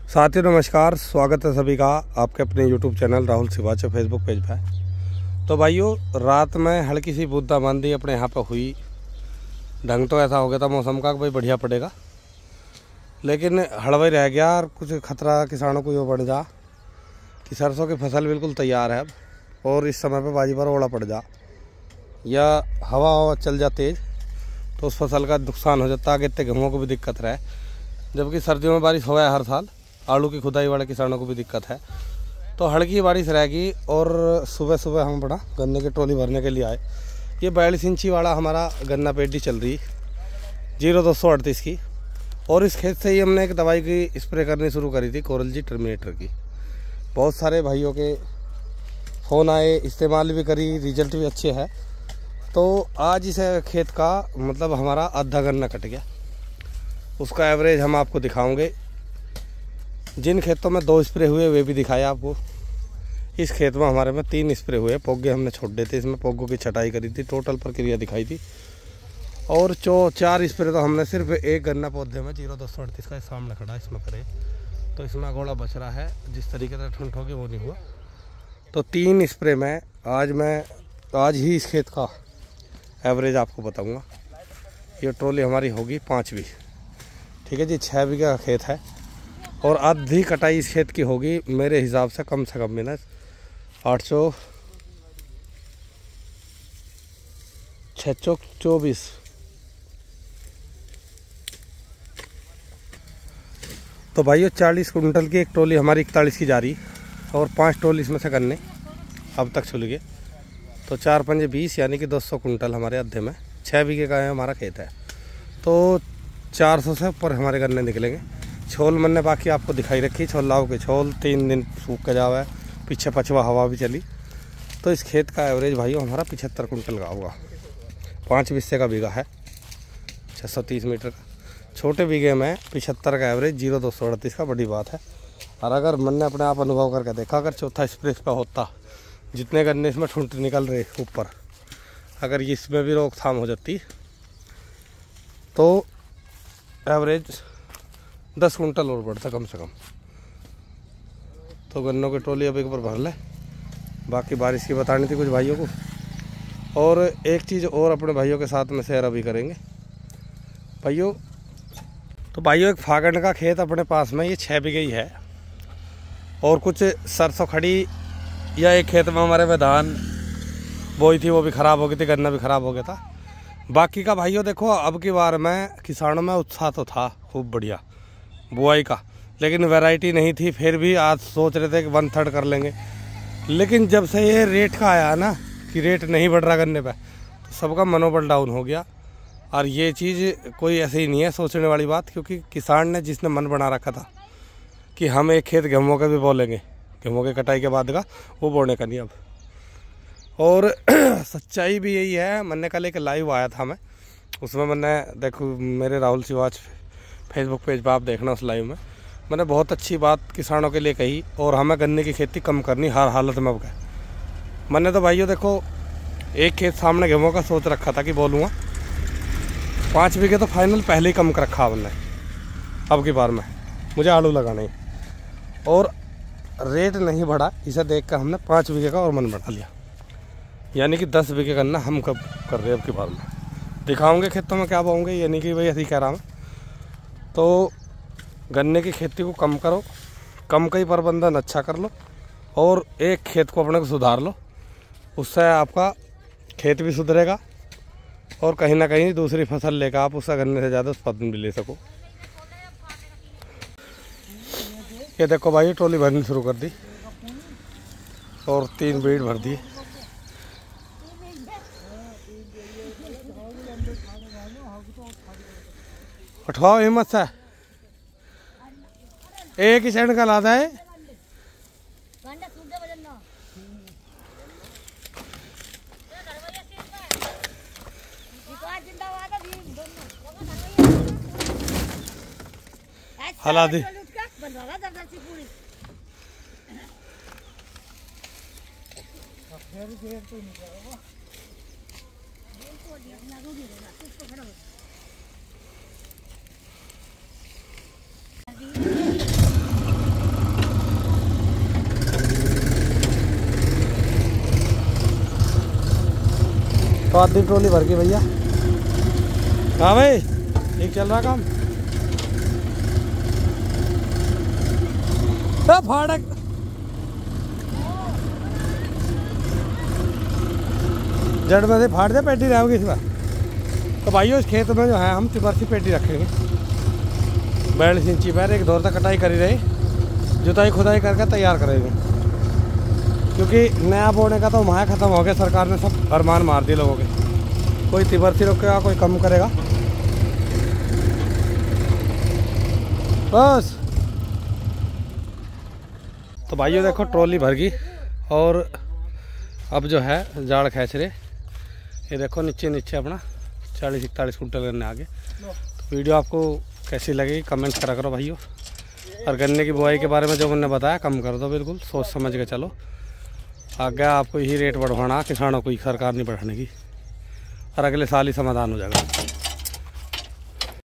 साथियों नमस्कार, स्वागत है सभी का आपके अपने YouTube channel Rahul Siwach Facebook page पर। तो भाइयों, रात में हल्की सी बूंदाबांदी अपने यहाँ पर हुई। ढंग तो ऐसा हो गया था मौसम का कि भाई बढ़िया पड़ेगा, लेकिन हड़बड़ी रह गया और कुछ खतरा किसानों को ये बढ़ जा कि सरसों की फसल बिल्कुल तैयार है अब, और इस समय पे बाजी पर ओला पड़ जा या हवा चल जा तेज़ तो उस फसल का नुकसान हो जाता। आगे इतने गेहूँ को भी दिक्कत रहे, जबकि सर्दियों में बारिश हुआ है हर साल। आलू की खुदाई वाले किसानों को भी दिक्कत है। तो हल्की बारिश रहेगी और सुबह सुबह हम बड़ा गन्ने की ट्रॉली भरने के लिए आए। ये 42 इंची वाला हमारा गन्ना पेटी चल रही 0238 की, और इस खेत से ही हमने एक दवाई की स्प्रे करनी शुरू करी थी, कोरल जी टर्मिनेटर की। बहुत सारे भाइयों के फ़ोन आए, इस्तेमाल भी करी, रिजल्ट भी अच्छे है। तो आज इस खेत का मतलब हमारा आधा गन्ना कट गया, उसका एवरेज हम आपको दिखाओगे। जिन खेतों में 2 स्प्रे हुए वे भी दिखाया आपको। इस खेत में हमारे में 3 स्प्रे हुए। पोगे हमने छोड़ देते, इसमें पोगों की छटाई करी थी, टोटल प्रक्रिया दिखाई थी। और 4 स्प्रे तो हमने सिर्फ एक गन्ना पौधे में 0238 का सामने खड़ा इसमें करे। तो इसमें घोड़ा बच रहा है, जिस तरीके से ठंड होगी वो नहीं हुआ। तो 3 स्प्रे में आज ही इस खेत का एवरेज आपको बताऊँगा। ये ट्रॉली हमारी होगी 5 बीघे, ठीक है जी। 6 बीघे का खेत है और आधी कटाई इस खेत की होगी मेरे हिसाब से कम मिनट 800 624। तो भाइयों 40 कुंटल की एक ट्रॉली हमारी 41 की जा रही, और 5 ट्रॉली इसमें से गन्ने अब तक छुल गए। तो 4 पंजे 20 यानी कि 200 कुंटल हमारे अद्धे में। 6 बीघे का है हमारा खेत है, तो 400 से ऊपर हमारे गन्ने निकलेंगे। छोल मैंने बाकी आपको दिखाई रखी, छोलाओं के छोल 3 दिन सूख के जावा है, पीछे पछवा हवा भी चली। तो इस खेत का एवरेज भाइयों हमारा 75 कुंटल का होगा। 5 बिस्से का बीघा है, 630 मीटर का। छोटे बीघे में 75 का एवरेज 0238 का, बड़ी बात है। और अगर मैंने अपने आप अनुभव करके देखा, अगर चौथा स्प्रे पे होता, जितने गन्ने इसमें ठुंट निकल रहे ऊपर, अगर इसमें भी रोकथाम हो जाती तो एवरेज 10 कुंटल और बढ़ता कम से कम। तो गन्नों की ट्रॉली अब एक बार भर ले। बाकी बारिश की बतानी थी कुछ भाइयों को, और एक चीज़ और अपने भाइयों के साथ में शेयर अभी करेंगे भाइयों। तो भाइयों, एक फागण का खेत अपने पास में, ये 6 बीघे ही है, और कुछ सरसों खड़ी या एक खेत में हमारे में धान बोई थी, वो भी ख़राब हो गई थी, गन्ना भी ख़राब हो गया था। बाकी का भाइयों देखो, अब की बार में किसानों में उत्साह तो था खूब बढ़िया बुआई का, लेकिन वैरायटी नहीं थी। फिर भी आज सोच रहे थे कि 1/3 कर लेंगे, लेकिन जब से ये रेट का आया ना कि रेट नहीं बढ़ रहा गन्ने पे, तो सबका मनोबल डाउन हो गया। और ये चीज़ कोई ऐसे ही नहीं है सोचने वाली बात, क्योंकि किसान ने जिसने मन बना रखा था कि हम एक खेत गेहूँ का भी बो लेंगे, गेहूँ के कटाई के बाद का, वो बोने का नहीं अब। और सच्चाई भी यही है। मैंने कल एक लाइव आया था मैं, उसमें मैंने देखो मेरे राहुल सिवाच फेसबुक पेज पर आप देखना, उस लाइव में मैंने बहुत अच्छी बात किसानों के लिए कही, और हमें गन्ने की खेती कम करनी हर हालत में अब गए। मैंने तो भाइयों देखो एक खेत सामने गेहूँ का सोच रखा था कि बोलूँगा, 5 बीघे तो फाइनल पहले ही कम कर रखा हमने। अब की बार में मुझे आलू लगाना ही, और रेट नहीं बढ़ा, इसे देख कर हमने 5 बीघे का और मन बढ़ा लिया, यानी कि 10 बीघे गन्ना हम कब कर रहे हैं अब की बार में। दिखाऊंगे खेतों में क्या बोऊंगे, ये नहीं कि भाई ऐसे ही कह रहा हूँ। तो गन्ने की खेती को कम करो, कम का ही प्रबंधन अच्छा कर लो, और एक खेत को अपने को सुधार लो। उससे आपका खेत भी सुधरेगा, और कहीं ना कहीं दूसरी फसल लेकर आप उससे गन्ने से ज़्यादा उत्पादन भी ले सको। ये देखो भाई, ट्रॉली भरनी शुरू कर दी और 3 बीड़ भर दी। उठवाओ हिम्मत से, एक ही साइड का लादा है। हला दी। तो आधी ट्रॉली भर गई भैया। हाँ भाई ठीक चल रहा काम। फाड़क जड़ में से फाड़ दे, पेटी रहेगी इस बार। तो भाइयों इस खेत में जो है हम तिबरसी पेटी रखेंगे 42 इंची पैर। एक दौर तक कटाई करी रही, जुताई खुदाई करके तैयार करेंगे, क्योंकि नया बोने का तो वहाँ ख़त्म हो गया। सरकार ने सब अरमान मार दिए लोगों के। कोई तिबरसी रोकेगा, कोई कम करेगा। बस तो भाइयों देखो ट्रॉली भर गई और अब जो है जाड़ खींच रहे। ये देखो नीचे नीचे अपना 40-41 कुंटल गन्ने आगे। तो वीडियो आपको कैसी लगेगी कमेंट करा करो भाइयों। और गन्ने की बुआई के बारे में जो मैंने बताया कम कर दो, बिल्कुल सोच समझ के चलो। आगे आपको यही रेट बढ़वाना, किसानों को सरकार नहीं बढ़ाने की, और अगले साल ही समाधान हो जाएगा।